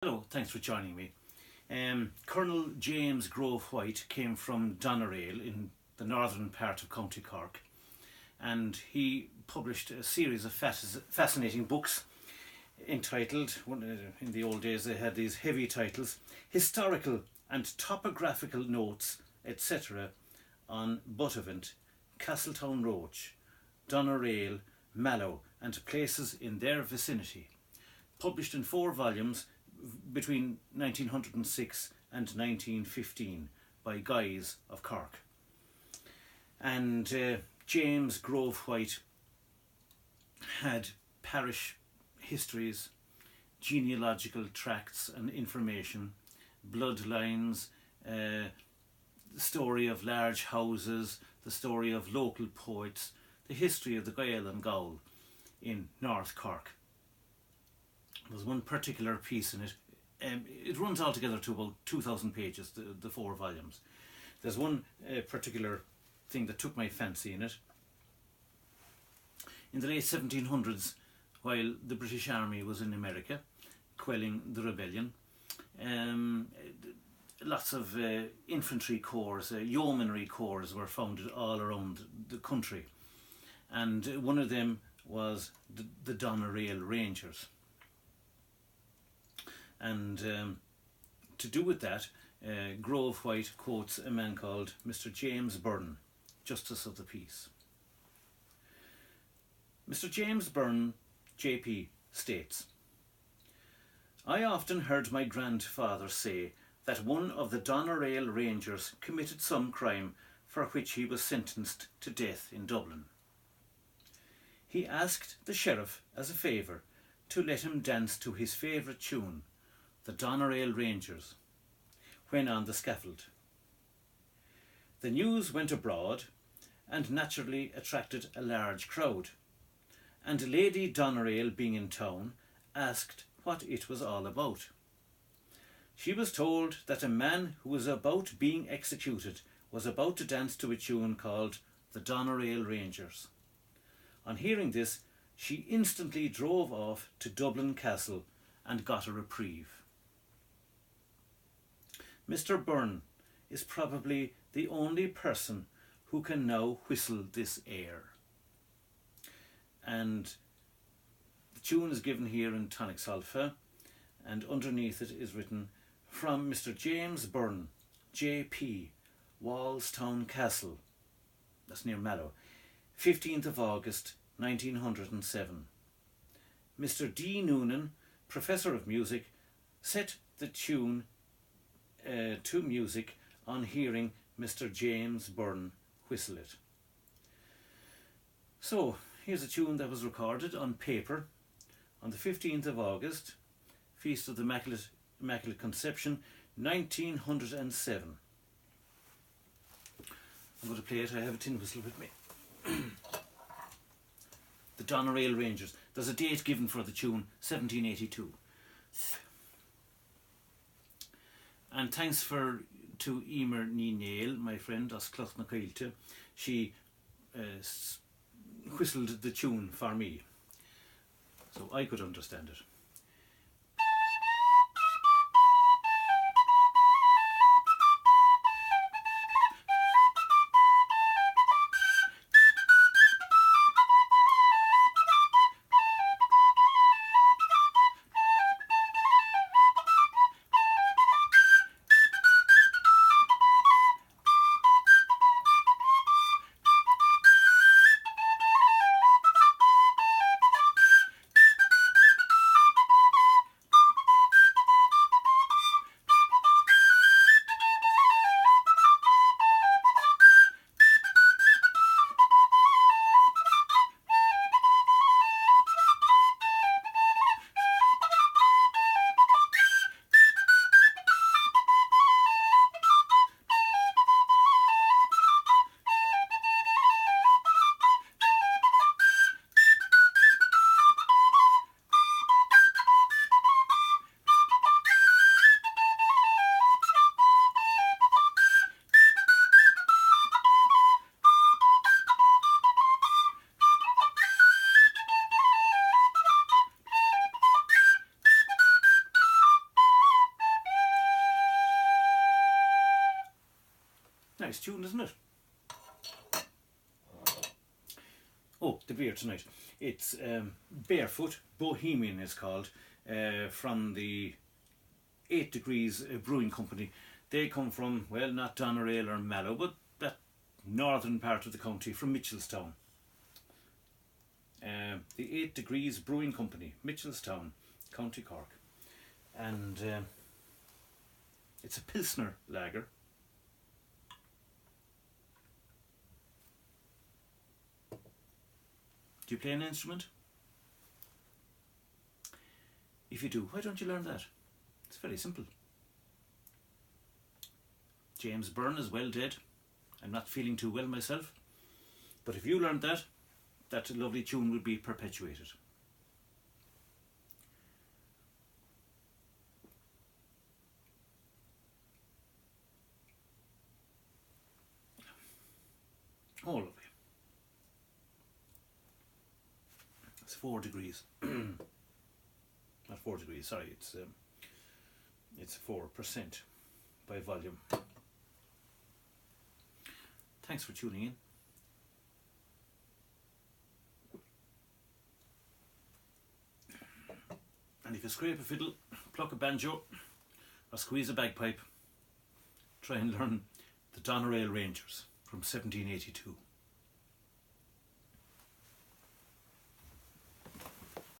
Hello, thanks for joining me. Colonel James Grove White came from Doneraile in the northern part of County Cork, and he published a series of fascinating books entitled, in the old days they had these heavy titles, Historical and Topographical Notes, etc. on Buttevant, Castletown Roach, Doneraile, Mallow and places in their vicinity. Published in 4 volumes between 1906 and 1915 by Guys of Cork. And James Grove White had parish histories, genealogical tracts and information, bloodlines, the story of large houses, the story of local poets, the history of the Gael and Gaul in North Cork. There's one particular piece in it. It runs altogether to about 2,000 pages, the 4 volumes. There's one particular thing that took my fancy in it. In the late 1700s, while the British Army was in America, quelling the rebellion, lots of infantry corps, yeomanry corps were founded all around the country. And one of them was the Doneraile Rangers. And to do with that, Grove White quotes a man called Mr. James Byrne, Justice of the Peace. Mr. James Byrne, JP, states, "I often heard my grandfather say that one of the Doneraile Rangers committed some crime for which he was sentenced to death in Dublin. He asked the sheriff as a favour to let him dance to his favourite tune, the Doneraile Rangers, when on the scaffold. The news went abroad and naturally attracted a large crowd, and Lady Doneraile, being in town, asked what it was all about. She was told that a man who was about being executed was about to dance to a tune called the Doneraile Rangers. On hearing this, she instantly drove off to Dublin Castle and got a reprieve." Mr. Byrne is probably the only person who can now whistle this air. And the tune is given here in tonic solfa, and underneath it is written, "From Mr. James Byrne, JP, Walstown Castle," that's near Mallow, 15th of August 1907. Mr. D. Noonan, Professor of Music, set the tune to music on hearing Mr. James Byrne whistle it. So here's a tune that was recorded on paper on the 15th of August, Feast of the Immaculate Conception, 1907. I'm going to play it. I have a tin whistle with me. The Doneraile Rangers. There's a date given for the tune, 1782. And thanks to Emer Ní my friend, as Cloch na Cailte. She whistled the tune for me, so I could understand it. Nice tune, isn't it? Oh, the beer tonight. It's Barefoot Bohemian is called, from the 8-Degrees Brewing Company. They come from, well, not Doneraile or Mallow, but that northern part of the county, from Mitchelstown. The 8-Degrees Brewing Company, Mitchelstown, County Cork. And it's a Pilsner lager. Do you play an instrument? If you do, why don't you learn that? It's very simple. James Byrne is well dead. I'm not feeling too well myself. But if you learned that, that lovely tune would be perpetuated. Oh, lovely. It's 4 degrees. Not 4 degrees, sorry, it's 4% by volume. Thanks for tuning in. And if you scrape a fiddle, pluck a banjo, or squeeze a bagpipe, try and learn the Doneraile Rangers from 1782.